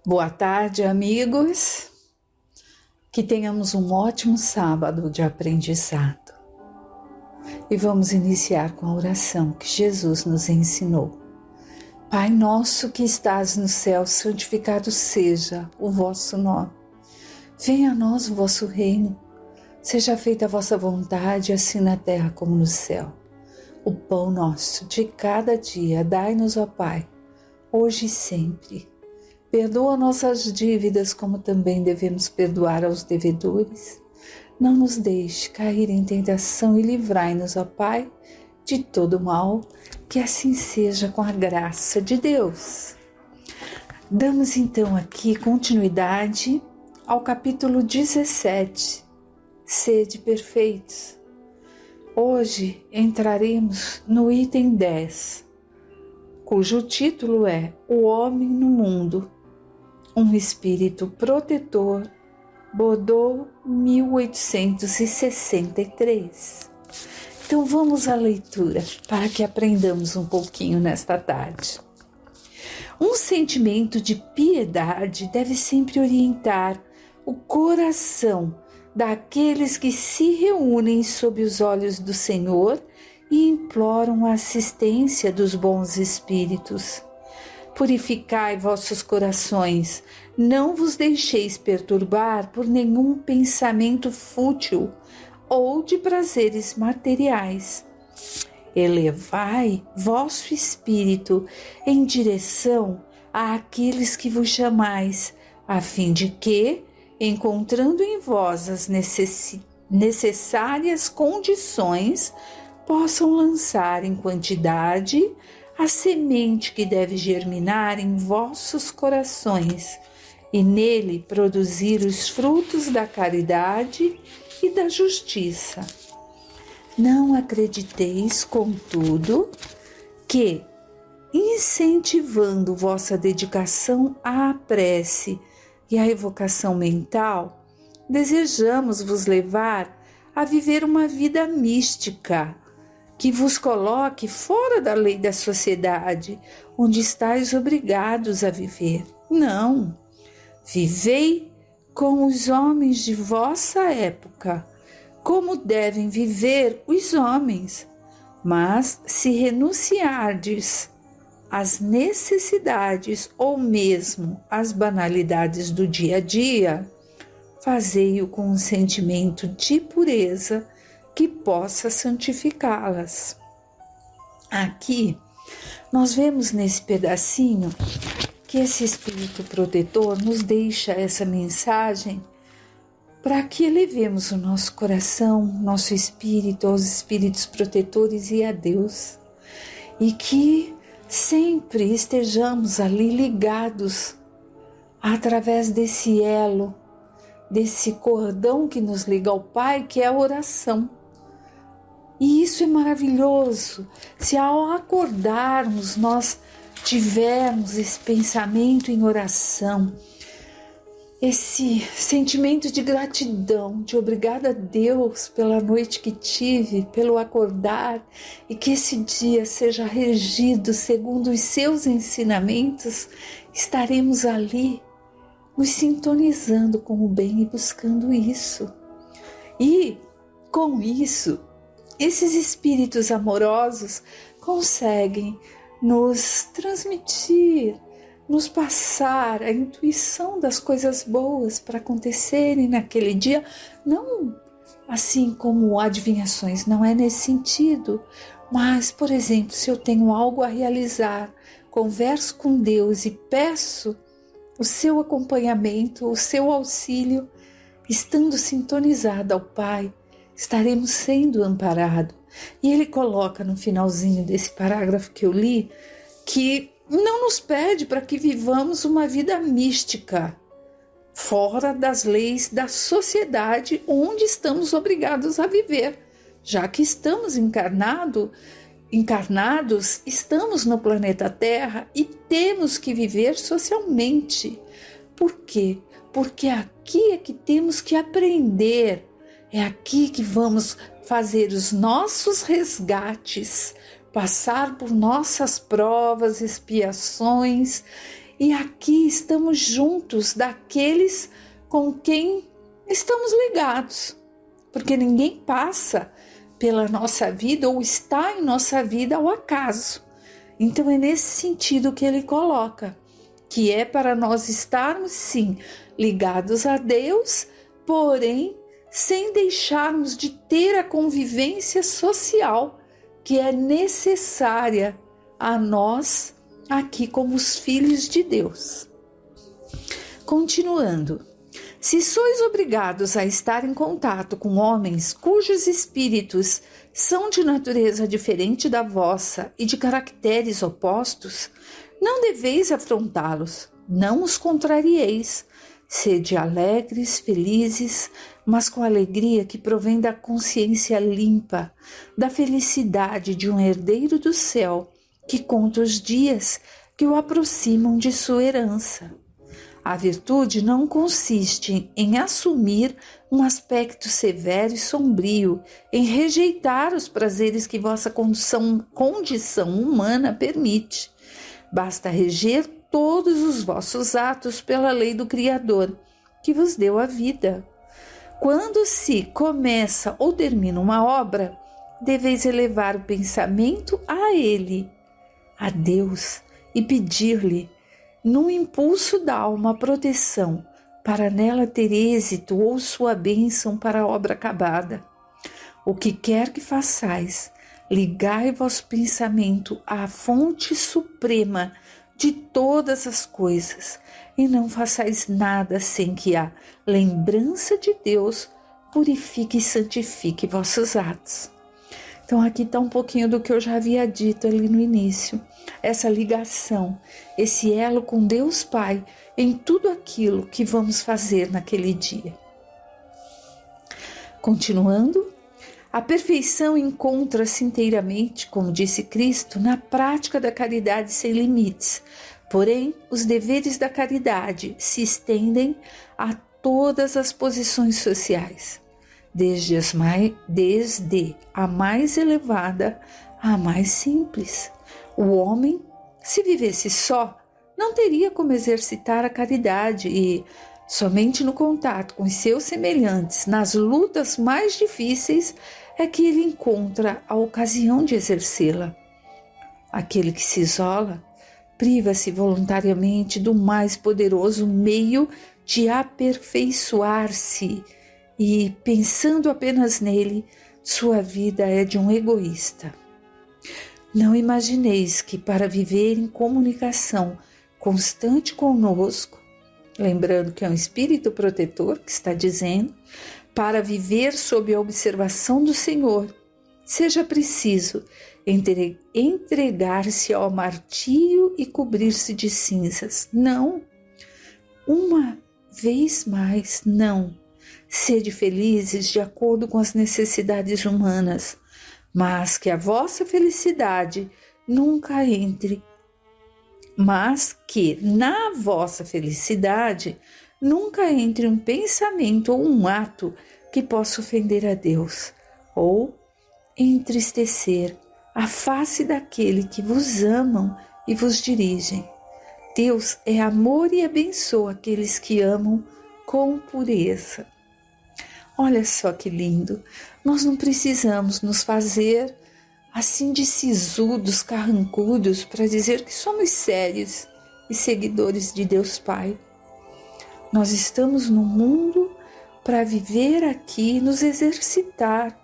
Boa tarde, amigos. Que tenhamos um ótimo sábado de aprendizado. E vamos iniciar com a oração que Jesus nos ensinou. Pai nosso que estás no céu, santificado seja o vosso nome. Venha a nós o vosso reino. Seja feita a vossa vontade, assim na terra como no céu. O pão nosso de cada dia dai-nos, ó Pai, hoje e sempre. Perdoa nossas dívidas, como também devemos perdoar aos devedores. Não nos deixe cair em tentação e livrai-nos, ó Pai, de todo mal, que assim seja com a graça de Deus. Damos então aqui continuidade ao capítulo 17, Sede perfeitos. Hoje entraremos no item 10, cujo título é O Homem no Mundo. Um espírito protetor, Bordeaux, 1863. Então vamos à leitura para que aprendamos um pouquinho nesta tarde. Um sentimento de piedade deve sempre orientar o coração daqueles que se reúnem sob os olhos do Senhor e imploram a assistência dos bons espíritos. Purificai vossos corações, não vos deixeis perturbar por nenhum pensamento fútil ou de prazeres materiais. Elevai vosso espírito em direção àqueles que vos chamais, a fim de que, encontrando em vós as necessárias condições, possam lançar em quantidade a semente que deve germinar em vossos corações e nele produzir os frutos da caridade e da justiça. Não acrediteis, contudo, que, incentivando vossa dedicação à prece e à evocação mental, desejamos vos levar a viver uma vida mística, que vos coloque fora da lei da sociedade, onde estáis obrigados a viver. Não, vivei com os homens de vossa época, como devem viver os homens, mas se renunciardes às necessidades ou mesmo às banalidades do dia a dia, fazei-o com um sentimento de pureza que possa santificá-las. Aqui, nós vemos nesse pedacinho que esse Espírito protetor nos deixa essa mensagem para que elevemos o nosso coração, nosso espírito aos espíritos protetores e a Deus. E que sempre estejamos ali ligados através desse elo, desse cordão que nos liga ao Pai, que é a oração. E isso é maravilhoso, se ao acordarmos nós tivermos esse pensamento em oração, esse sentimento de gratidão, de obrigada a Deus pela noite que tive, pelo acordar, e que esse dia seja regido segundo os seus ensinamentos, estaremos ali nos sintonizando com o bem e buscando isso. E com isso, esses espíritos amorosos conseguem nos transmitir, nos passar a intuição das coisas boas para acontecerem naquele dia, não assim como adivinhações, não é nesse sentido, mas, por exemplo, se eu tenho algo a realizar, converso com Deus e peço o seu acompanhamento, o seu auxílio, estando sintonizada ao Pai, estaremos sendo amparados. E ele coloca no finalzinho desse parágrafo que eu li, que não nos pede para que vivamos uma vida mística, fora das leis da sociedade onde estamos obrigados a viver, já que estamos encarnados, estamos no planeta Terra e temos que viver socialmente. Por quê? Porque aqui é que temos que aprender, é aqui que vamos fazer os nossos resgates, passar por nossas provas, expiações e aqui estamos juntos daqueles com quem estamos ligados, porque ninguém passa pela nossa vida ou está em nossa vida ao acaso. Então é nesse sentido que ele coloca, que é para nós estarmos sim ligados a Deus, porém sem deixarmos de ter a convivência social que é necessária a nós aqui como os filhos de Deus. Continuando, se sois obrigados a estar em contato com homens cujos espíritos são de natureza diferente da vossa e de caracteres opostos, não deveis afrontá-los, não os contrarieis. Sede alegres, felizes, mas com alegria que provém da consciência limpa, da felicidade de um herdeiro do céu, que conta os dias que o aproximam de sua herança. A virtude não consiste em assumir um aspecto severo e sombrio, em rejeitar os prazeres que vossa condição humana permite. Basta reger todos os vossos atos pela lei do Criador, que vos deu a vida. Quando se começa ou termina uma obra, deveis elevar o pensamento a Ele, a Deus, e pedir-lhe, num impulso da alma, proteção, para nela ter êxito ou sua bênção para a obra acabada. O que quer que façais, ligai vosso pensamento à fonte suprema de todas as coisas, e não façais nada sem que a lembrança de Deus purifique e santifique vossos atos. Então aqui está um pouquinho do que eu já havia dito ali no início, essa ligação, esse elo com Deus Pai em tudo aquilo que vamos fazer naquele dia. Continuando, a perfeição encontra-se inteiramente, como disse Cristo, na prática da caridade sem limites. Porém, os deveres da caridade se estendem a todas as posições sociais, desde a mais elevada à mais simples. O homem, se vivesse só, não teria como exercitar a caridade e, somente no contato com os seus semelhantes, nas lutas mais difíceis, é que ele encontra a ocasião de exercê-la. Aquele que se isola priva-se voluntariamente do mais poderoso meio de aperfeiçoar-se e, pensando apenas nele, sua vida é de um egoísta. Não imagineis que para viver em comunicação constante conosco, lembrando que é um espírito protetor que está dizendo, para viver sob a observação do Senhor, seja preciso entregar-se ao martírio e cobrir-se de cinzas. Não, uma vez mais, não. Sede felizes de acordo com as necessidades humanas, mas que a vossa felicidade nunca entre, mas que na vossa felicidade nunca entre um pensamento ou um ato que possa ofender a Deus ou entristecer a face daquele que vos amam e vos dirigem. Deus é amor e abençoa aqueles que amam com pureza. Olha só que lindo, nós não precisamos nos fazer assim de sisudos, carrancudos para dizer que somos sérios e seguidores de Deus Pai. Nós estamos no mundo para viver aqui e nos exercitar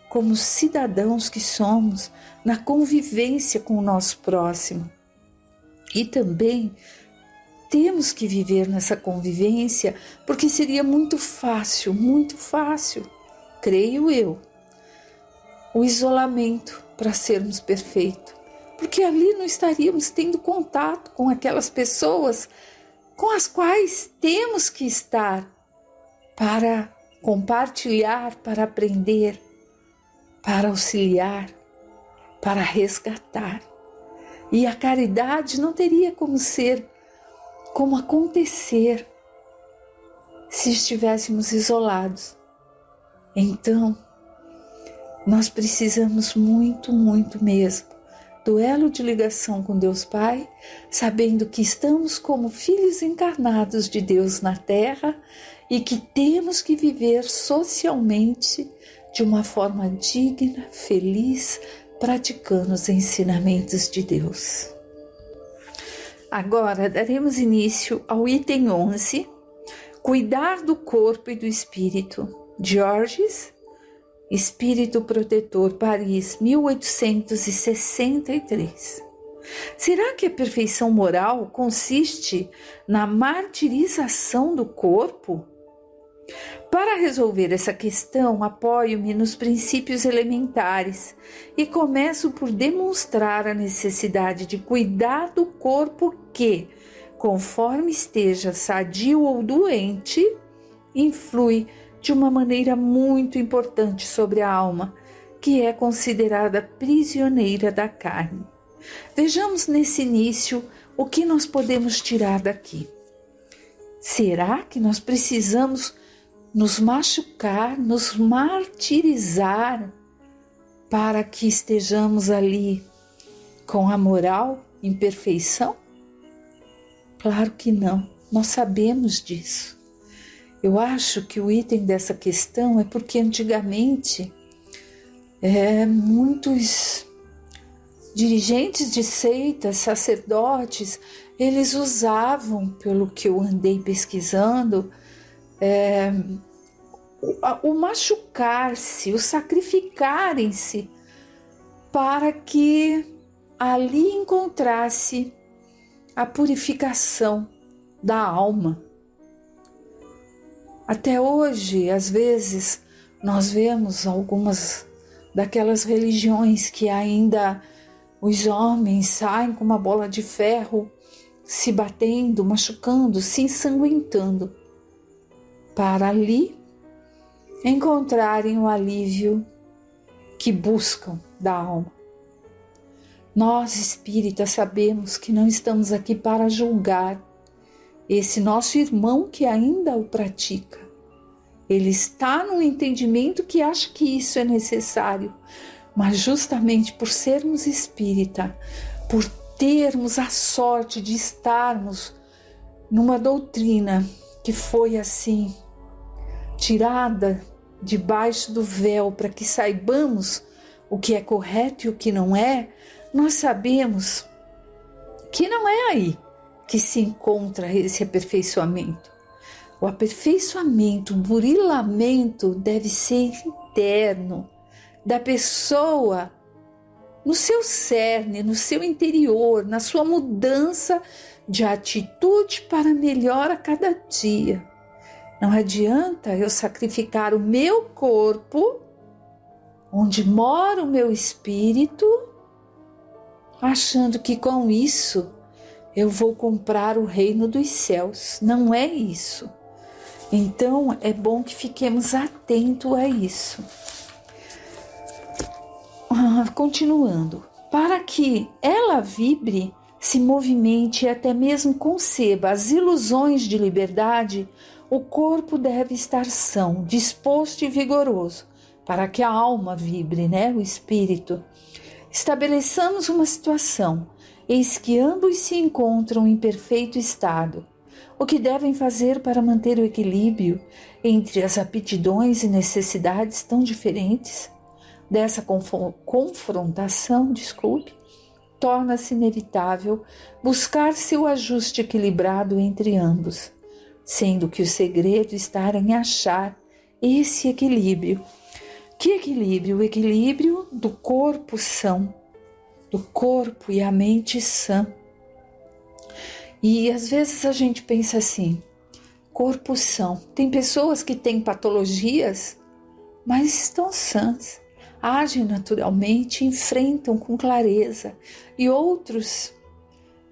como cidadãos que somos na convivência com o nosso próximo. E também temos que viver nessa convivência porque seria muito fácil, creio eu, o isolamento para sermos perfeitos. Porque ali não estaríamos tendo contato com aquelas pessoas com as quais temos que estar para compartilhar, para aprender, para auxiliar, para resgatar. E a caridade não teria como acontecer se estivéssemos isolados. Então, nós precisamos muito mesmo do elo de ligação com Deus Pai, sabendo que estamos como filhos encarnados de Deus na Terra e que temos que viver socialmente de uma forma digna, feliz, praticando os ensinamentos de Deus. Agora daremos início ao item 11, Cuidar do Corpo e do Espírito, Georges, Espírito Protetor, Paris, 1863. Será que a perfeição moral consiste na martirização do corpo? Para resolver essa questão, apoio-me nos princípios elementares e começo por demonstrar a necessidade de cuidar do corpo que, conforme esteja sadio ou doente, influi de uma maneira muito importante sobre a alma, que é considerada prisioneira da carne. Vejamos nesse início o que nós podemos tirar daqui. Será que nós precisamos nos machucar, nos martirizar para que estejamos ali com a moral em perfeição? Claro que não, nós sabemos disso. Eu acho que o item dessa questão é porque antigamente muitos dirigentes de seitas, sacerdotes, eles usavam, pelo que eu andei pesquisando, o machucar-se, o sacrificarem-se para que ali encontrasse a purificação da alma. Até hoje, às vezes, nós vemos algumas daquelas religiões que ainda os homens saem com uma bola de ferro, se batendo, machucando, se ensanguentando, para ali encontrarem o alívio que buscam da alma. Nós, espíritas, sabemos que não estamos aqui para julgar esse nosso irmão que ainda o pratica. Ele está no entendimento que acha que isso é necessário, mas justamente por sermos espírita, por termos a sorte de estarmos numa doutrina que foi assim, tirada debaixo do véu para que saibamos o que é correto e o que não é, nós sabemos que não é aí que se encontra esse aperfeiçoamento. O aperfeiçoamento, o burilamento deve ser interno, da pessoa, no seu cerne, no seu interior, na sua mudança de atitude para melhor a cada dia. Não adianta eu sacrificar o meu corpo, onde mora o meu espírito, achando que com isso eu vou comprar o reino dos céus. Não é isso. Então é bom que fiquemos atentos a isso. Continuando, para que ela vibre, se movimente e até mesmo conceba as ilusões de liberdade, o corpo deve estar são, disposto e vigoroso, para que a alma vibre, o espírito. Estabeleçamos uma situação, eis que ambos se encontram em perfeito estado. O que devem fazer para manter o equilíbrio entre as aptidões e necessidades tão diferentes? Dessa confrontação, torna-se inevitável buscar-se o ajuste equilibrado entre ambos, sendo que o segredo está em achar esse equilíbrio. Que equilíbrio? O equilíbrio do corpo são, do corpo e a mente sã. E às vezes a gente pensa assim, corpo são. Tem pessoas que têm patologias, mas estão sãs, agem naturalmente, enfrentam com clareza. E outros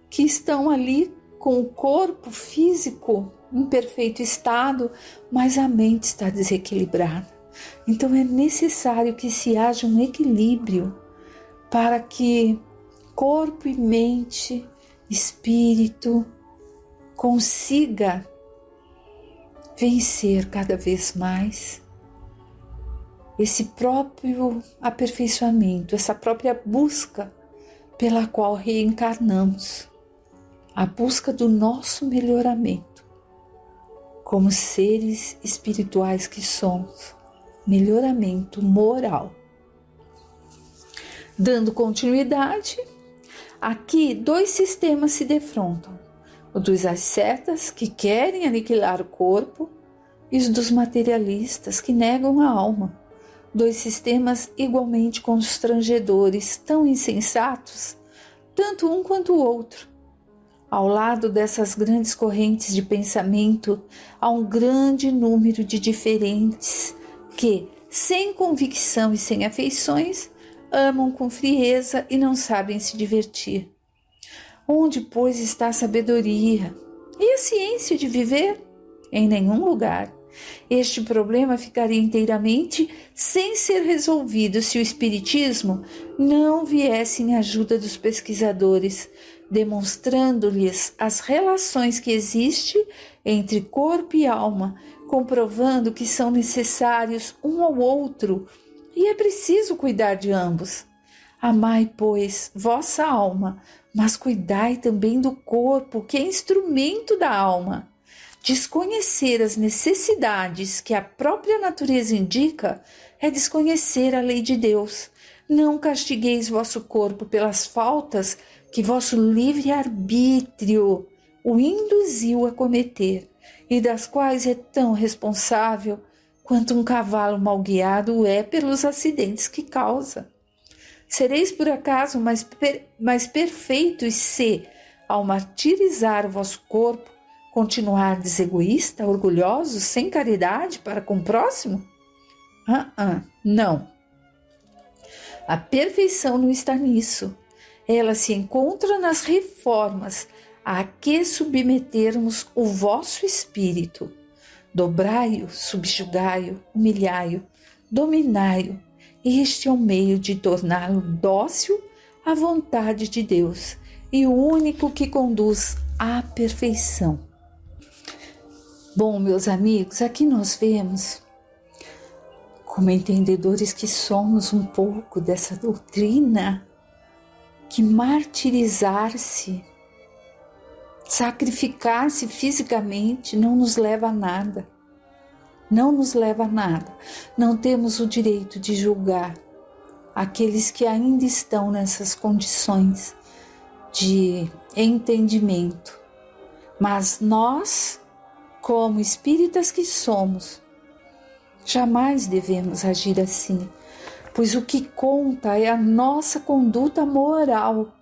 que estão ali com o corpo físico em perfeito estado, mas a mente está desequilibrada. Então é necessário que se haja um equilíbrio para que corpo e mente, espírito, consiga vencer cada vez mais esse próprio aperfeiçoamento, essa própria busca pela qual reencarnamos, a busca do nosso melhoramento, como seres espirituais que somos, melhoramento moral. Dando continuidade, aqui 2 sistemas se defrontam, o dos ascetas, que querem aniquilar o corpo, e os dos materialistas, que negam a alma. 2 sistemas igualmente constrangedores, tão insensatos, tanto um quanto o outro. Ao lado dessas grandes correntes de pensamento, há um grande número de diferentes que, sem convicção e sem afeições, amam com frieza e não sabem se divertir. Onde, pois, está a sabedoria e a ciência de viver? Em nenhum lugar. Este problema ficaria inteiramente sem ser resolvido se o Espiritismo não viesse em ajuda dos pesquisadores, demonstrando-lhes as relações que existem entre corpo e alma, comprovando que são necessários um ao outro e é preciso cuidar de ambos. Amai, pois, vossa alma, mas cuidai também do corpo, que é instrumento da alma. Desconhecer as necessidades que a própria natureza indica é desconhecer a lei de Deus. Não castigueis vosso corpo pelas faltas que vosso livre-arbítrio o induziu a cometer, e das quais é tão responsável quanto um cavalo mal guiado é pelos acidentes que causa. Sereis por acaso mais perfeitos se, ao martirizar o vosso corpo, continuardes egoísta, orgulhoso, sem caridade para com o próximo? Não. A perfeição não está nisso. Ela se encontra nas reformas a que submetermos o vosso espírito. Dobrai-o, subjugai-o, humilhai-o, dominai-o. Este é o meio de torná-lo dócil à vontade de Deus e o único que conduz à perfeição. Bom, meus amigos, aqui nós vemos, como entendedores que somos um pouco dessa doutrina, que martirizar-se, sacrificar-se fisicamente não nos leva a nada. Não nos leva a nada. Não temos o direito de julgar aqueles que ainda estão nessas condições de entendimento. Mas nós, como espíritas que somos, jamais devemos agir assim, pois o que conta é a nossa conduta moral.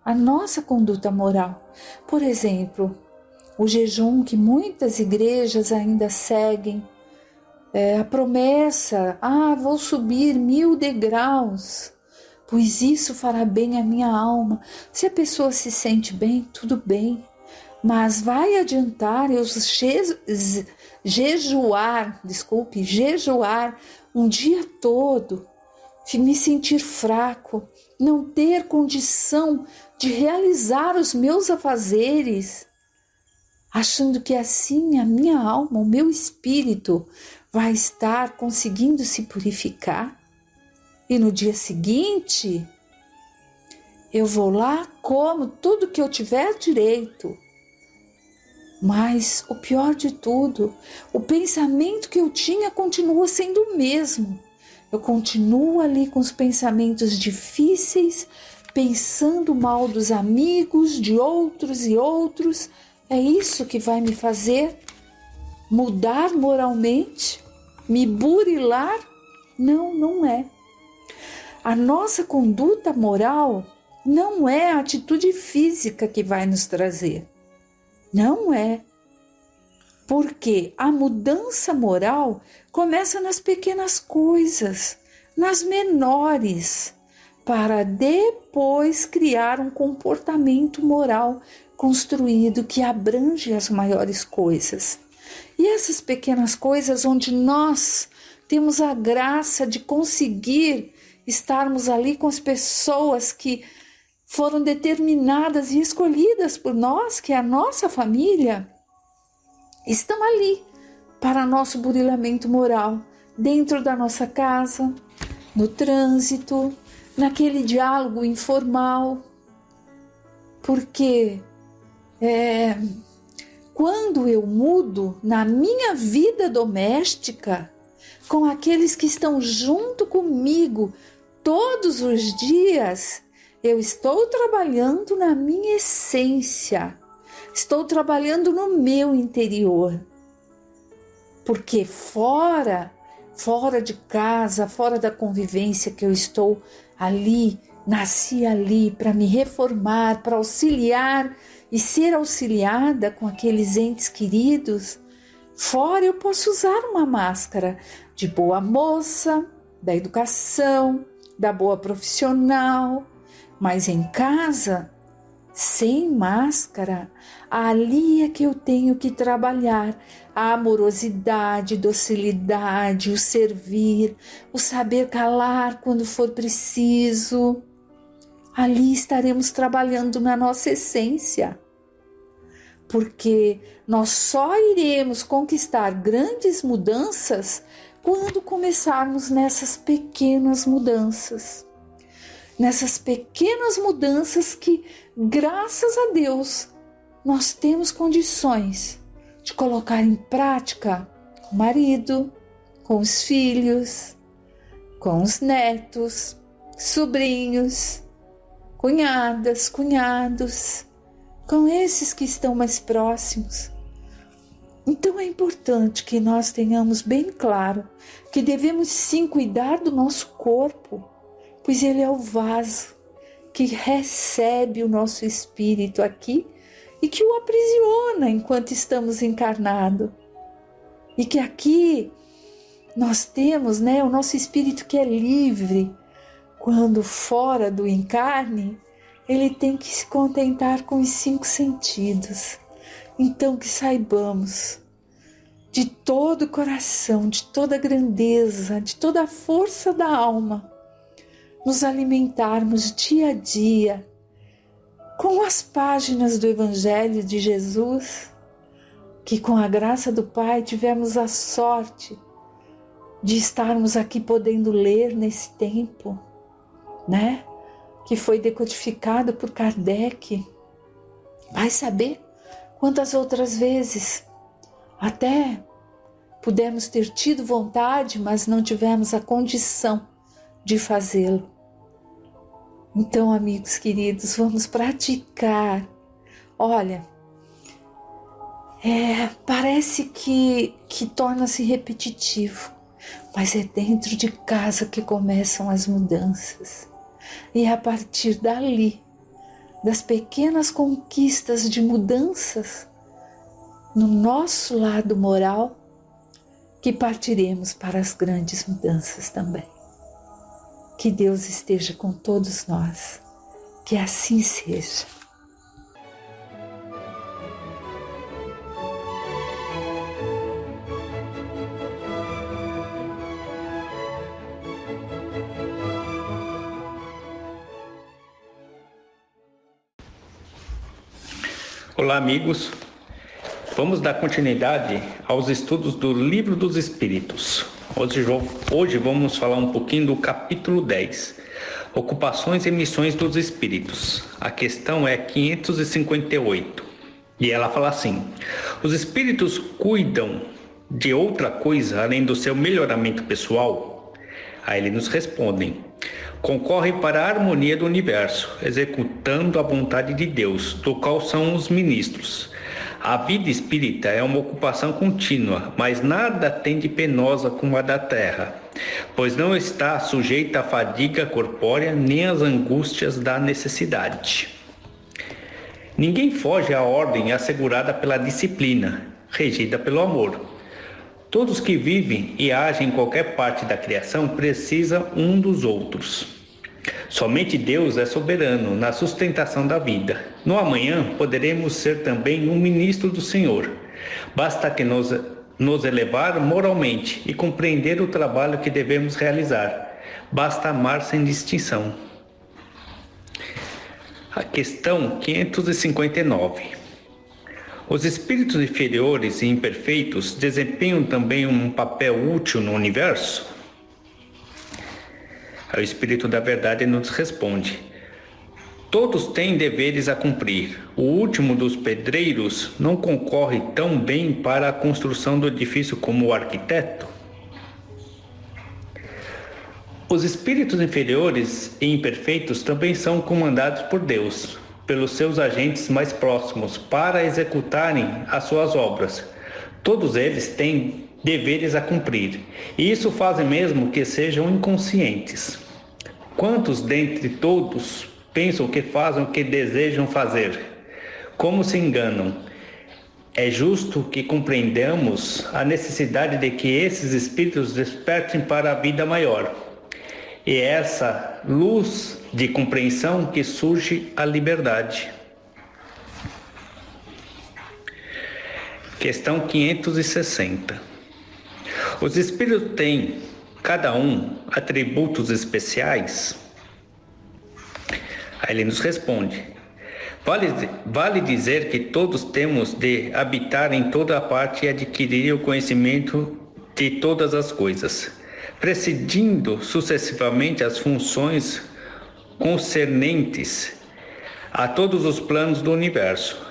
A nossa conduta moral. Por exemplo, o jejum que muitas igrejas ainda seguem, a promessa, vou subir 1000 degraus, pois isso fará bem à minha alma. Se a pessoa se sente bem, tudo bem. Mas vai adiantar eu jejuar um dia todo, me sentir fraco, não ter condição de realizar os meus afazeres, achando que assim a minha alma, o meu espírito vai estar conseguindo se purificar? E no dia seguinte, eu vou lá, como tudo que eu tiver direito. Mas o pior de tudo, o pensamento que eu tinha continua sendo o mesmo. Eu continuo ali com os pensamentos difíceis, pensando mal dos amigos, de outros e outros. É isso que vai me fazer mudar moralmente? Me burilar? Não, não é. A nossa conduta moral não é a atitude física que vai nos trazer. Não é. Porque a mudança moral começa nas pequenas coisas, nas menores, para depois criar um comportamento moral construído que abrange as maiores coisas. E essas pequenas coisas onde nós temos a graça de conseguir estarmos ali com as pessoas que foram determinadas e escolhidas por nós, que é a nossa família, estão ali para nosso burilamento moral, dentro da nossa casa, no trânsito, naquele diálogo informal, porque quando eu mudo na minha vida doméstica, com aqueles que estão junto comigo todos os dias, eu estou trabalhando na minha essência, estou trabalhando no meu interior. Porque fora de casa, fora da convivência que eu estou ali, nasci ali para me reformar, para auxiliar e ser auxiliada com aqueles entes queridos, fora eu posso usar uma máscara de boa moça, da educação, da boa profissional, mas em casa, sem máscara, ali é que eu tenho que trabalhar a amorosidade, docilidade, o servir, o saber calar quando for preciso. Ali estaremos trabalhando na nossa essência, porque nós só iremos conquistar grandes mudanças quando começarmos nessas pequenas mudanças. Nessas pequenas mudanças que, graças a Deus, nós temos condições de colocar em prática com o marido, com os filhos, com os netos, sobrinhos, cunhadas, cunhados, com esses que estão mais próximos. Então é importante que nós tenhamos bem claro que devemos sim cuidar do nosso corpo, pois ele é o vaso que recebe o nosso espírito aqui e que o aprisiona enquanto estamos encarnados. E que aqui nós temos, o nosso espírito que é livre. Quando fora do encarne, ele tem que se contentar com os 5 sentidos. Então que saibamos de todo o coração, de toda a grandeza, de toda a força da alma, nos alimentarmos dia a dia com as páginas do Evangelho de Jesus, que com a graça do Pai tivemos a sorte de estarmos aqui podendo ler nesse tempo, que foi decodificado por Kardec. Vai saber quantas outras vezes até pudemos ter tido vontade, mas não tivemos a condição de fazê-lo. Então, amigos queridos, vamos praticar. Olha, parece que torna-se repetitivo, mas é dentro de casa que começam as mudanças. E é a partir dali, das pequenas conquistas de mudanças no nosso lado moral, que partiremos para as grandes mudanças também. Que Deus esteja com todos nós, que assim seja. Olá, amigos. Vamos dar continuidade aos estudos do Livro dos Espíritos. Hoje vamos falar um pouquinho do capítulo 10, Ocupações e Missões dos Espíritos. A questão é 558 e ela fala assim: os espíritos cuidam de outra coisa além do seu melhoramento pessoal? Aí eles nos respondem: concorrem para a harmonia do universo, executando a vontade de Deus, do qual são os ministros. A vida espírita é uma ocupação contínua, mas nada tem de penosa como a da terra, pois não está sujeita à fadiga corpórea nem às angústias da necessidade. Ninguém foge à ordem assegurada pela disciplina, regida pelo amor. Todos que vivem e agem em qualquer parte da criação precisam um dos outros. Somente Deus é soberano na sustentação da vida. No amanhã poderemos ser também um ministro do Senhor. Basta que nos elevar moralmente e compreender o trabalho que devemos realizar. Basta amar sem distinção. A questão 559. Os espíritos inferiores e imperfeitos desempenham também um papel útil no universo? Aí o Espírito da Verdade nos responde: todos têm deveres a cumprir. O último dos pedreiros não concorre tão bem para a construção do edifício como o arquiteto? Os espíritos inferiores e imperfeitos também são comandados por Deus, pelos seus agentes mais próximos, para executarem as suas obras. Todos eles têm deveres a cumprir, e isso faz mesmo que sejam inconscientes. Quantos dentre todos pensam que fazem o que desejam fazer? Como se enganam? É justo que compreendamos a necessidade de que esses espíritos despertem para a vida maior. E é essa luz de compreensão que surge a liberdade. Questão 560. Os espíritos têm, cada um, atributos especiais? Aí ele nos responde: vale dizer que todos temos de habitar em toda a parte e adquirir o conhecimento de todas as coisas, presidindo sucessivamente as funções concernentes a todos os planos do universo.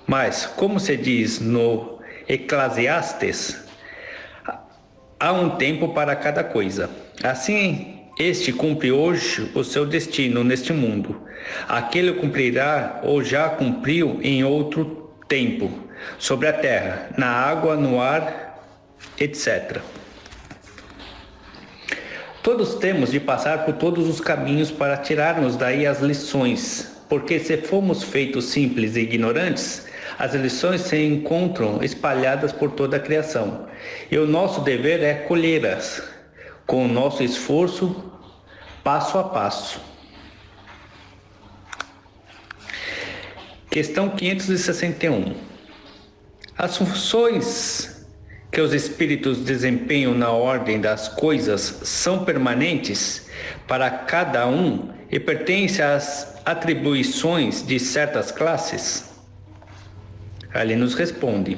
Mas, como se diz no Eclesiastes, há um tempo para cada coisa. Assim, este cumpre hoje o seu destino neste mundo. Aquele cumprirá ou já cumpriu em outro tempo, sobre a terra, na água, no ar, etc. Todos temos de passar por todos os caminhos para tirarmos daí as lições, porque se formos feitos simples e ignorantes, as lições se encontram espalhadas por toda a criação, e o nosso dever é colhê-las, com o nosso esforço, passo a passo. Questão 561. As funções que os espíritos desempenham na ordem das coisas são permanentes para cada um e pertencem às atribuições de certas classes? Ali nos responde: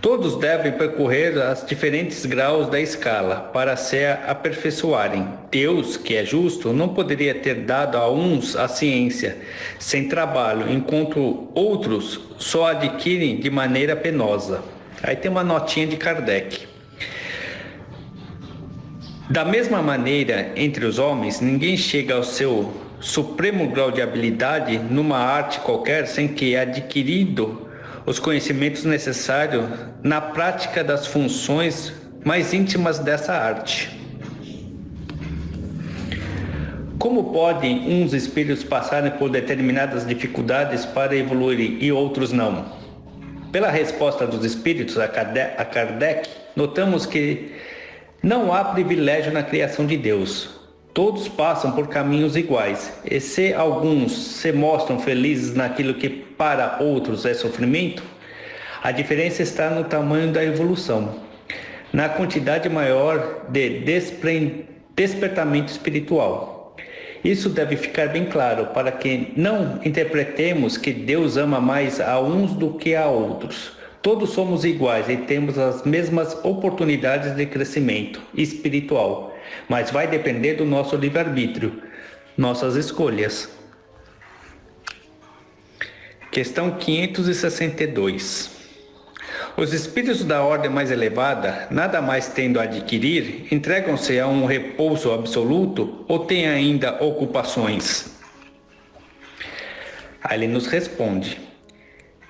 todos devem percorrer os diferentes graus da escala para se aperfeiçoarem. Deus, que é justo, não poderia ter dado a uns a ciência sem trabalho, enquanto outros só adquirem de maneira penosa. Aí tem uma notinha de Kardec. Da mesma maneira, entre os homens, ninguém chega ao seu supremo grau de habilidade numa arte qualquer sem que adquirido os conhecimentos necessários na prática das funções mais íntimas dessa arte. Como podem uns espíritos passarem por determinadas dificuldades para evoluir e outros não? Pela resposta dos espíritos a Kardec, notamos que não há privilégio na criação de Deus. Todos passam por caminhos iguais, e se alguns se mostram felizes naquilo que para outros é sofrimento, a diferença está no tamanho da evolução, na quantidade maior de despertamento espiritual. Isso deve ficar bem claro para que não interpretemos que Deus ama mais a uns do que a outros. Todos somos iguais e temos as mesmas oportunidades de crescimento espiritual, mas vai depender do nosso livre-arbítrio, nossas escolhas. Questão 562. Os espíritos da ordem mais elevada, nada mais tendo a adquirir, entregam-se a um repouso absoluto ou têm ainda ocupações? Aí ele nos responde: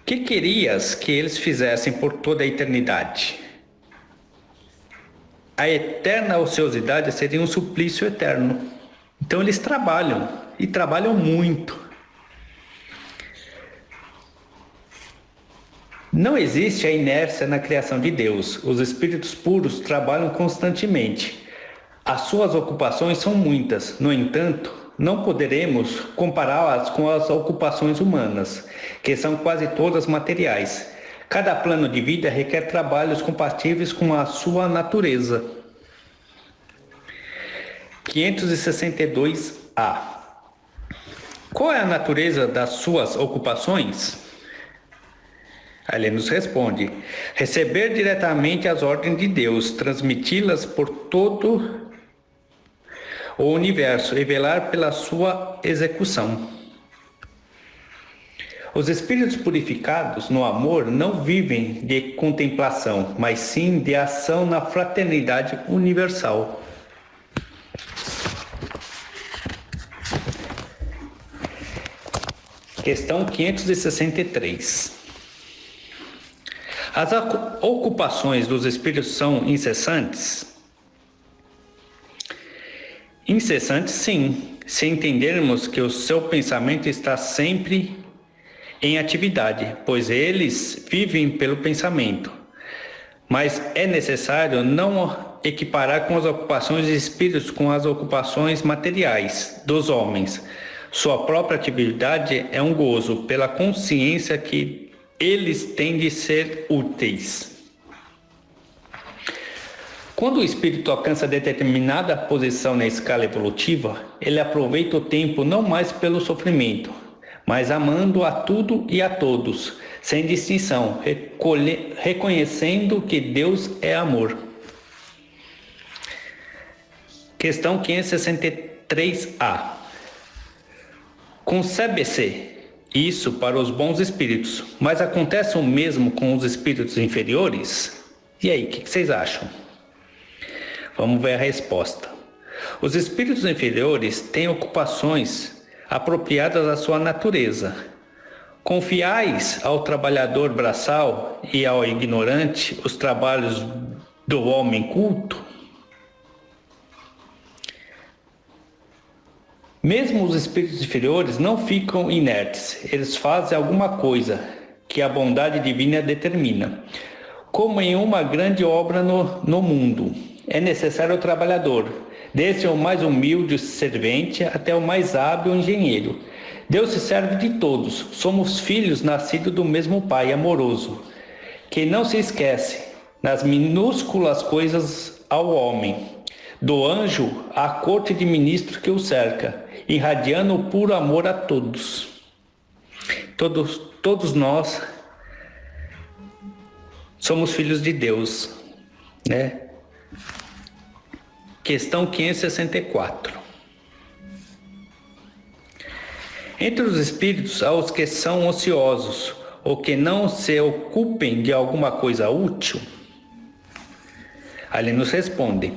que querias que eles fizessem por toda a eternidade? A eterna ociosidade seria um suplício eterno. Então eles trabalham, e trabalham muito. Não existe a inércia na criação de Deus. Os espíritos puros trabalham constantemente. As suas ocupações são muitas. No entanto, não poderemos compará-las com as ocupações humanas, que são quase todas materiais. Cada plano de vida requer trabalhos compatíveis com a sua natureza. 562A. Qual é a natureza das suas ocupações? Aí ele nos responde: receber diretamente as ordens de Deus, transmiti-las por todo o universo e velar pela sua execução. Os espíritos purificados no amor não vivem de contemplação, mas sim de ação na fraternidade universal. Questão 563. As ocupações dos espíritos são incessantes? Incessantes, sim, se entendermos que o seu pensamento está sempre em atividade, pois eles vivem pelo pensamento. Mas é necessário não equiparar com as ocupações de espíritos com as ocupações materiais dos homens. Sua própria atividade é um gozo pela consciência que eles têm de ser úteis. Quando o espírito alcança determinada posição na escala evolutiva, ele aproveita o tempo não mais pelo sofrimento, mas amando a tudo e a todos, sem distinção, reconhecendo que Deus é amor. Questão 563A. Concebe-se isso para os bons espíritos, mas acontece o mesmo com os espíritos inferiores? E aí, o que vocês acham? Vamos ver a resposta. Os espíritos inferiores têm ocupações apropriadas à sua natureza. Confiais ao trabalhador braçal e ao ignorante os trabalhos do homem culto? Mesmo os espíritos inferiores não ficam inertes, eles fazem alguma coisa que a bondade divina determina. Como em uma grande obra no mundo, é necessário o trabalhador, desde o mais humilde servente até o mais hábil engenheiro. Deus se serve de todos, somos filhos nascidos do mesmo Pai amoroso, que não se esquece nas minúsculas coisas ao homem, do anjo à corte de ministros que o cerca, irradiando o puro amor a todos. Todos nós somos filhos de Deus, né? Questão 564. Entre os espíritos há os que são ociosos, ou que não se ocupem de alguma coisa útil? Ali nos responde: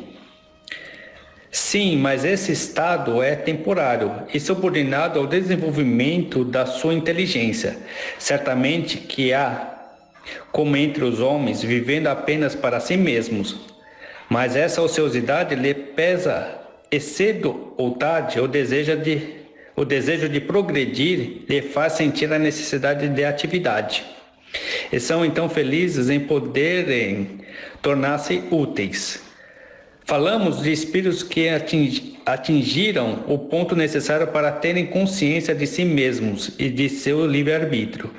sim, mas esse estado é temporário e subordinado ao desenvolvimento da sua inteligência. Certamente que há, como entre os homens, vivendo apenas para si mesmos, mas essa ociosidade lhe pesa e cedo ou tarde o desejo de progredir lhe faz sentir a necessidade de atividade. E são então felizes em poderem tornar-se úteis. Falamos de espíritos que atingiram o ponto necessário para terem consciência de si mesmos e de seu livre-arbítrio,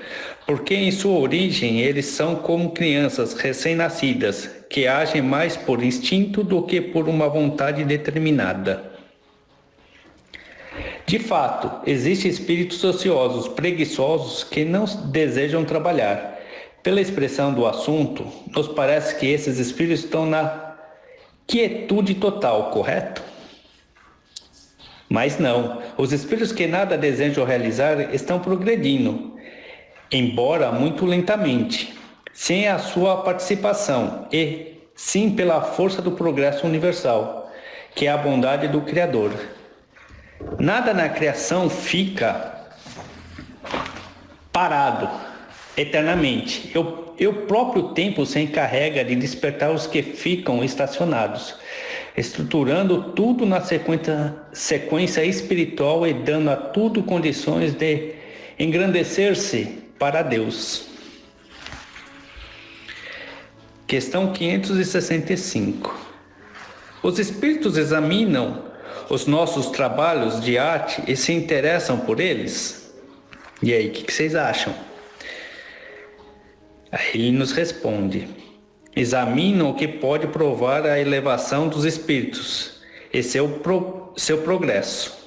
porque em sua origem eles são como crianças recém-nascidas, que agem mais por instinto do que por uma vontade determinada. De fato, existem espíritos ociosos, preguiçosos, que não desejam trabalhar. Pela expressão do assunto, nos parece que esses espíritos estão na quietude total, correto? Mas não, os espíritos que nada desejam realizar estão progredindo, embora muito lentamente, sem a sua participação e sim pela força do progresso universal, que é a bondade do Criador. Nada na criação fica parado eternamente. O próprio tempo se encarrega de despertar os que ficam estacionados, estruturando tudo na sequência espiritual e dando a tudo condições de engrandecer-se para Deus. Questão 565. Os espíritos examinam os nossos trabalhos de arte e se interessam por eles? E aí, o que vocês acham? Aí ele nos responde: examinam o que pode provar a elevação dos espíritos e seu progresso.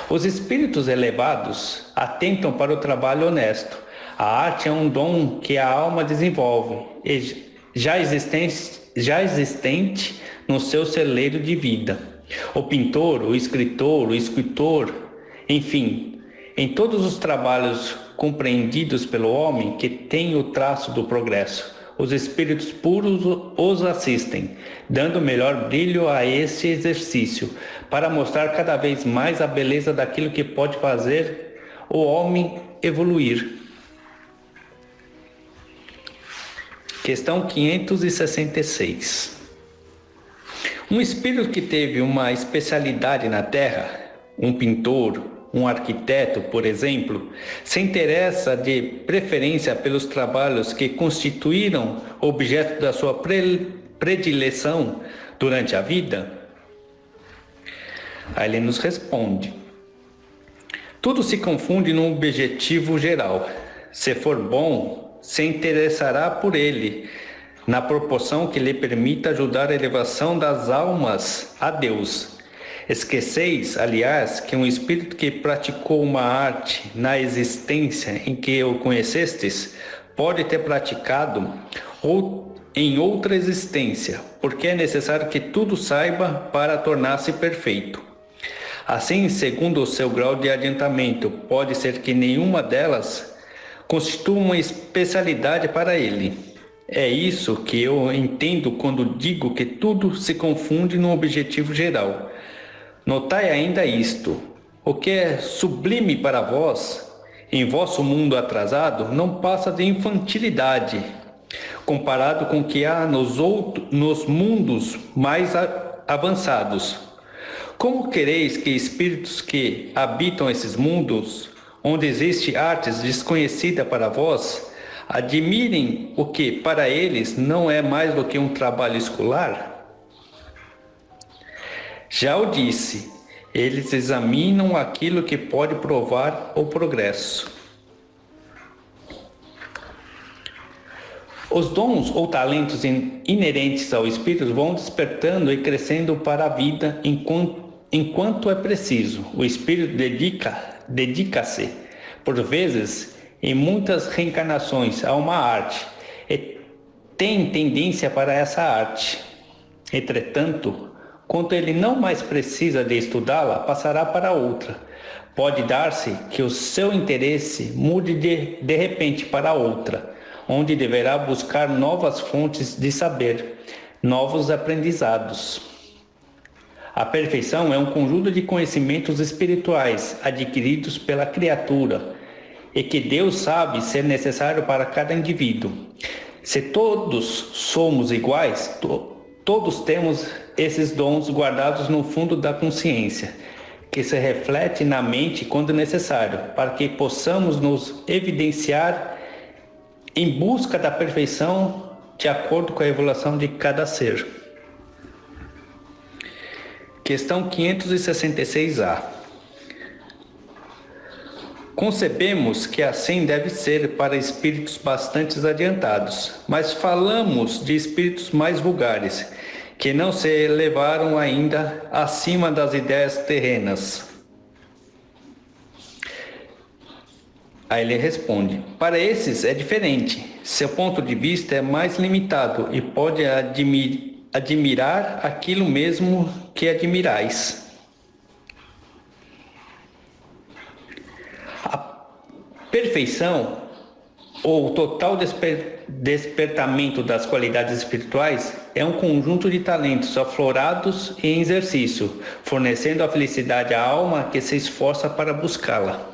Os espíritos elevados atentam para o trabalho honesto. A arte é um dom que a alma desenvolve e já existente já existente no seu celeiro de vida. O pintor, o escritor, o escultor, enfim, em todos os trabalhos compreendidos pelo homem que tem o traço do progresso, os espíritos puros os assistem, dando melhor brilho a esse exercício, para mostrar cada vez mais a beleza daquilo que pode fazer o homem evoluir. Questão 566. Um espírito que teve uma especialidade na Terra, um pintor, um arquiteto, por exemplo, se interessa de preferência pelos trabalhos que constituíram objeto da sua predileção durante a vida? Aí ele nos responde: tudo se confunde num objetivo geral. Se for bom, se interessará por ele, na proporção que lhe permita ajudar a elevação das almas a Deus. Esqueceis, aliás, que um espírito que praticou uma arte na existência em que o conhecestes pode ter praticado ou em outra existência, porque é necessário que tudo saiba para tornar-se perfeito. Assim, segundo o seu grau de adiantamento, pode ser que nenhuma delas constitua uma especialidade para ele. É isso que eu entendo quando digo que tudo se confunde num objetivo geral. Notai ainda isto: o que é sublime para vós, em vosso mundo atrasado, não passa de infantilidade, comparado com o que há nos mundos mais avançados. Como quereis que espíritos que habitam esses mundos, onde existe artes desconhecida para vós, admirem o que para eles não é mais do que um trabalho escolar? Já o disse, eles examinam aquilo que pode provar o progresso. Os dons ou talentos inerentes ao espírito vão despertando e crescendo para a vida enquanto é preciso. O espírito dedica-se, por vezes, em muitas reencarnações, a uma arte e tem tendência para essa arte. Entretanto, quando ele não mais precisa de estudá-la, passará para outra. Pode dar-se que o seu interesse mude de repente para outra, onde deverá buscar novas fontes de saber, novos aprendizados. A perfeição é um conjunto de conhecimentos espirituais adquiridos pela criatura e que Deus sabe ser necessário para cada indivíduo. Se todos somos iguais, todos temos esses dons guardados no fundo da consciência, que se reflete na mente quando necessário, para que possamos nos evidenciar em busca da perfeição de acordo com a evolução de cada ser. Questão 566A. Concebemos que assim deve ser para espíritos bastante adiantados, mas falamos de espíritos mais vulgares, que não se elevaram ainda acima das ideias terrenas. Aí ele responde: para esses é diferente. Seu ponto de vista é mais limitado e pode admirar aquilo mesmo que admirais. A perfeição ou total despertamento das qualidades espirituais é um conjunto de talentos aflorados em exercício, fornecendo a felicidade à alma que se esforça para buscá-la.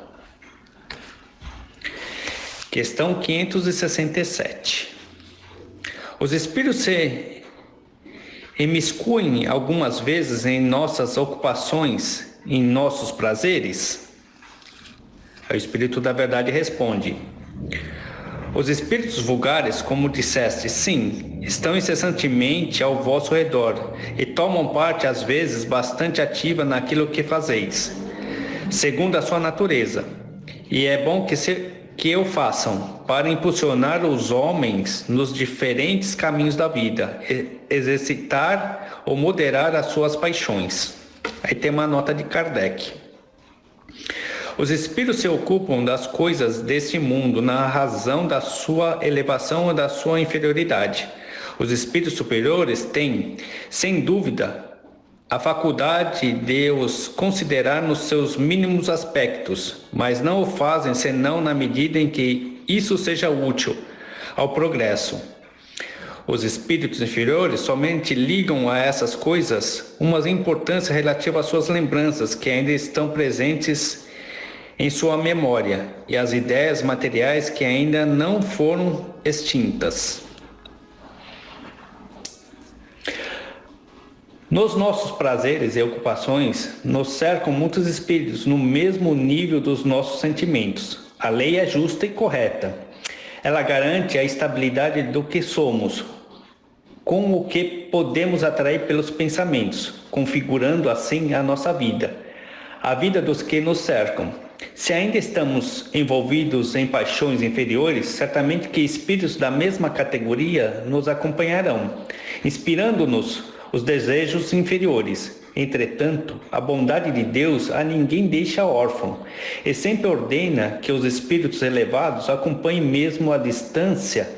Questão 567. Os espíritos se imiscuem algumas vezes em nossas ocupações, em nossos prazeres? O Espírito da Verdade responde: os espíritos vulgares, como disseste, sim, estão incessantemente ao vosso redor e tomam parte às vezes bastante ativa naquilo que fazeis, segundo a sua natureza. E é bom que o façam, para impulsionar os homens nos diferentes caminhos da vida, exercitar ou moderar as suas paixões. Aí tem uma nota de Kardec. Os espíritos se ocupam das coisas deste mundo na razão da sua elevação ou da sua inferioridade. Os espíritos superiores têm, sem dúvida, a faculdade de os considerar nos seus mínimos aspectos, mas não o fazem senão na medida em que isso seja útil ao progresso. Os espíritos inferiores somente ligam a essas coisas uma importância relativa às suas lembranças que ainda estão presentes em sua memória e às ideias materiais que ainda não foram extintas. Nos nossos prazeres e ocupações, nos cercam muitos espíritos no mesmo nível dos nossos sentimentos. A lei é justa e correta. Ela garante a estabilidade do que somos, com o que podemos atrair pelos pensamentos, configurando assim a nossa vida, a vida dos que nos cercam. Se ainda estamos envolvidos em paixões inferiores, certamente que espíritos da mesma categoria nos acompanharão, inspirando-nos os desejos inferiores. Entretanto, a bondade de Deus a ninguém deixa órfão, e sempre ordena que os espíritos elevados acompanhem mesmo à distância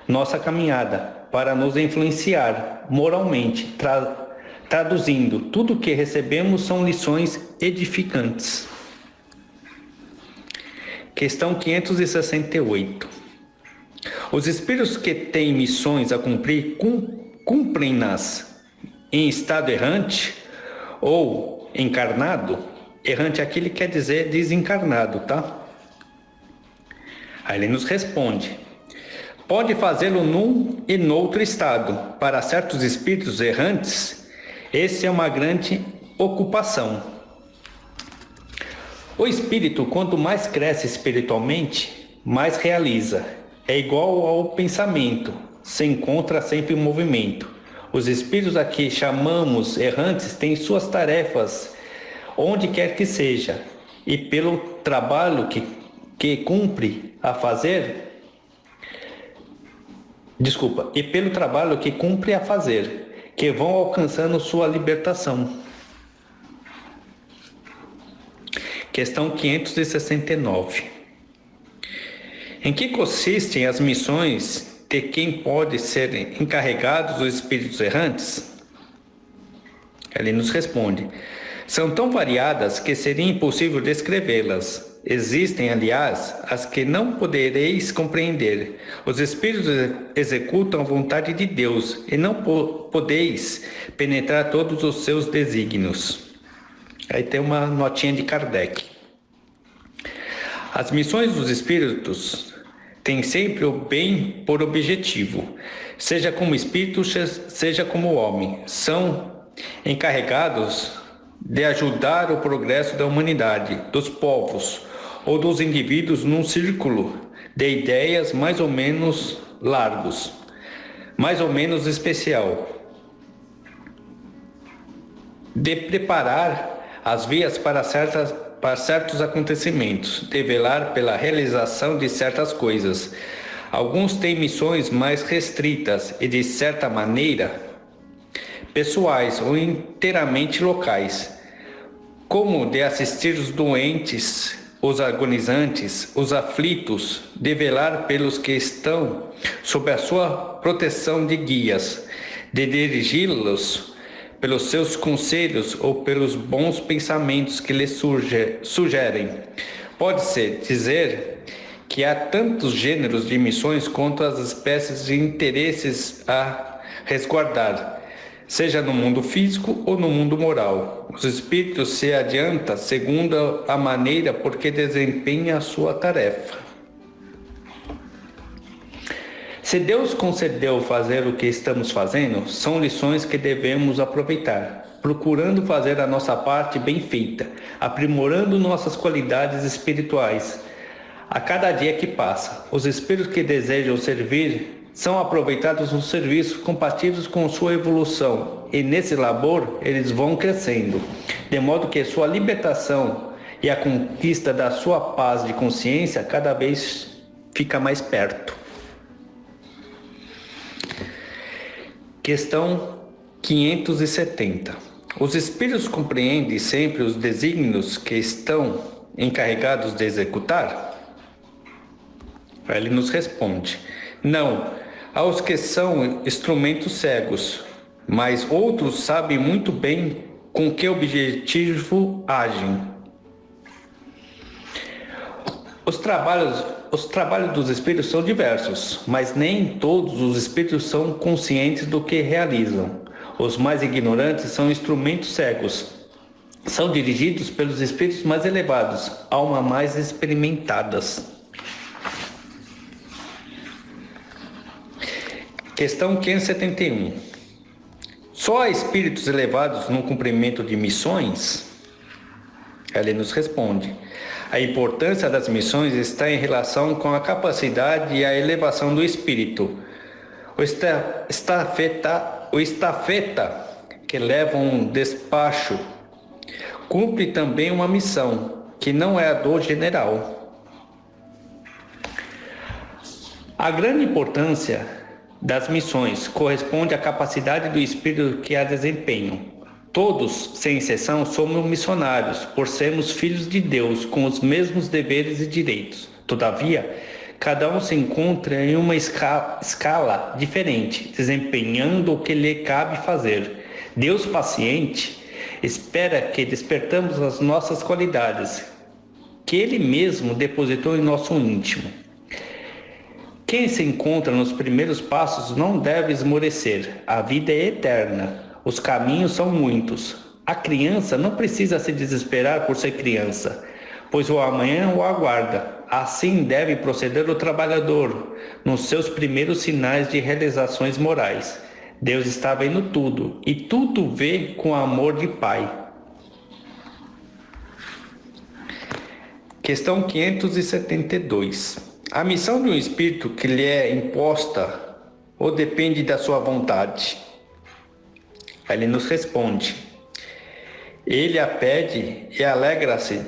nossa caminhada, para nos influenciar moralmente, traduzindo, tudo o que recebemos são lições edificantes. Questão 568. Os espíritos que têm missões a cumprir, cumprem-nas em estado errante ou encarnado? Errante aqui ele quer dizer desencarnado, tá? Aí ele nos responde: pode fazê-lo num e noutro estado. Para certos espíritos errantes, esse é uma grande ocupação. O espírito, quanto mais cresce espiritualmente, mais realiza. É igual ao pensamento, se encontra sempre em movimento. Os espíritos a que chamamos errantes têm suas tarefas, onde quer que seja, e pelo trabalho que cumpre a fazer, que vão alcançando sua libertação. Questão 569. Em que consistem as missões de quem pode ser encarregados os espíritos errantes? Ele nos responde: são tão variadas que seria impossível descrevê-las. Existem, aliás, as que não podereis compreender. Os espíritos executam a vontade de Deus e não podeis penetrar todos os seus desígnios. Aí tem uma notinha de Kardec. As missões dos espíritos têm sempre o bem por objetivo, seja como espírito, seja como homem. São encarregados de ajudar o progresso da humanidade, dos povos ou dos indivíduos num círculo de ideias mais ou menos largos, mais ou menos especial, de preparar as vias para certos acontecimentos, de velar pela realização de certas coisas. Alguns têm missões mais restritas e, de certa maneira, pessoais ou inteiramente locais, como de assistir os doentes, os agonizantes, os aflitos, de velar pelos que estão sob a sua proteção de guias, de dirigi-los pelos seus conselhos ou pelos bons pensamentos que lhes sugerem. Pode-se dizer que há tantos gêneros de missões quanto as espécies de interesses a resguardar, seja no mundo físico ou no mundo moral. Os espíritos se adiantam segundo a maneira por que desempenha a sua tarefa. Se Deus concedeu fazer o que estamos fazendo, são lições que devemos aproveitar, procurando fazer a nossa parte bem feita, aprimorando nossas qualidades espirituais. A cada dia que passa, os espíritos que desejam servir são aproveitados nos serviços compatíveis com sua evolução, e nesse labor eles vão crescendo, de modo que sua libertação e a conquista da sua paz de consciência cada vez fica mais perto. Questão 570. Os espíritos compreendem sempre os desígnios que estão encarregados de executar? Ele nos responde: não, Há os que são instrumentos cegos, mas outros sabem muito bem com que objetivo agem. Os trabalhos dos espíritos são diversos, mas nem todos os espíritos são conscientes do que realizam. Os mais ignorantes são instrumentos cegos. São dirigidos pelos espíritos mais elevados, almas mais experimentadas. Questão 571. Só há espíritos elevados no cumprimento de missões? Ele nos responde. A importância das missões está em relação com a capacidade e a elevação do espírito. O estafeta que leva um despacho cumpre também uma missão, que não é a do general. A grande importância das missões corresponde à capacidade do espírito que a desempenham. Todos, sem exceção, somos missionários, por sermos filhos de Deus, com os mesmos deveres e direitos. Todavia, cada um se encontra em uma escala diferente, desempenhando o que lhe cabe fazer. Deus paciente espera que despertamos as nossas qualidades, que Ele mesmo depositou em nosso íntimo. Quem se encontra nos primeiros passos não deve esmorecer. A vida é eterna. Os caminhos são muitos. A criança não precisa se desesperar por ser criança, pois o amanhã o aguarda. Assim deve proceder o trabalhador, nos seus primeiros sinais de realizações morais. Deus está vendo tudo, e tudo vê com amor de Pai. Questão 572. A missão de um espírito que lhe é imposta ou depende da sua vontade? Ele nos responde. Ele a pede e alegra-se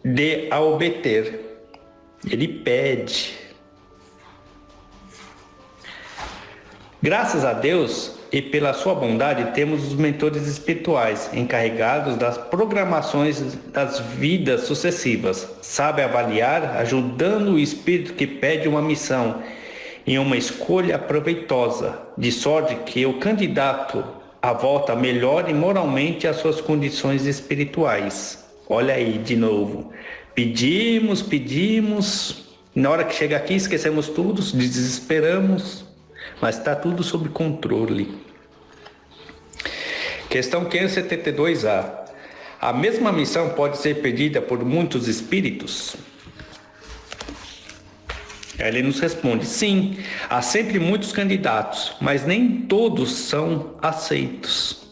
de a obter. Ele pede. Graças a Deus e pela sua bondade temos os mentores espirituais encarregados das programações das vidas sucessivas. Sabe avaliar, ajudando o espírito que pede uma missão em uma escolha proveitosa, de sorte que o candidato à volta melhore moralmente as suas condições espirituais. Olha aí de novo. Pedimos, na hora que chega aqui esquecemos tudo, desesperamos, mas está tudo sob controle. Questão 572A. A mesma missão pode ser pedida por muitos espíritos? Ele nos responde, sim, há sempre muitos candidatos, mas nem todos são aceitos.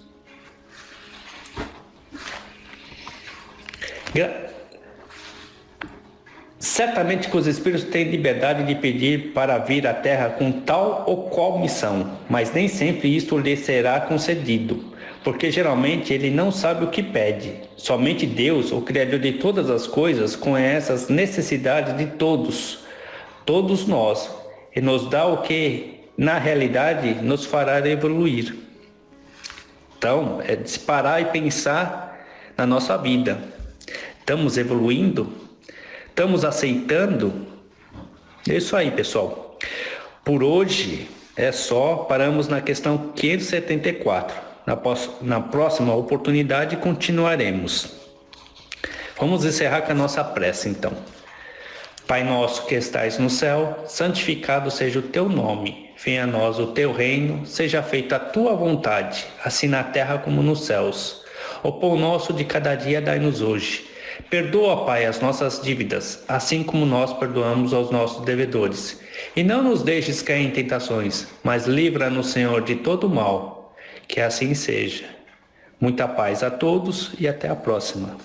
Certamente que os espíritos têm liberdade de pedir para vir à Terra com tal ou qual missão, mas nem sempre isto lhe será concedido, porque geralmente ele não sabe o que pede. Somente Deus, o Criador de todas as coisas, conhece as necessidades de todos nós, e nos dá o que, na realidade, nos fará evoluir. Então, é de parar e pensar na nossa vida. Estamos evoluindo? Estamos aceitando? É isso aí, pessoal. Por hoje é só, paramos na questão 574. Na próxima oportunidade continuaremos. Vamos encerrar com a nossa prece, então. Pai nosso que estais no céu, santificado seja o teu nome. Venha a nós o teu reino, seja feita a tua vontade, assim na terra como nos céus. O pão nosso de cada dia dai-nos hoje. Perdoa, Pai, as nossas dívidas, assim como nós perdoamos aos nossos devedores. E não nos deixes cair em tentações, mas livra-nos, Senhor, de todo mal. Que assim seja. Muita paz a todos e até a próxima.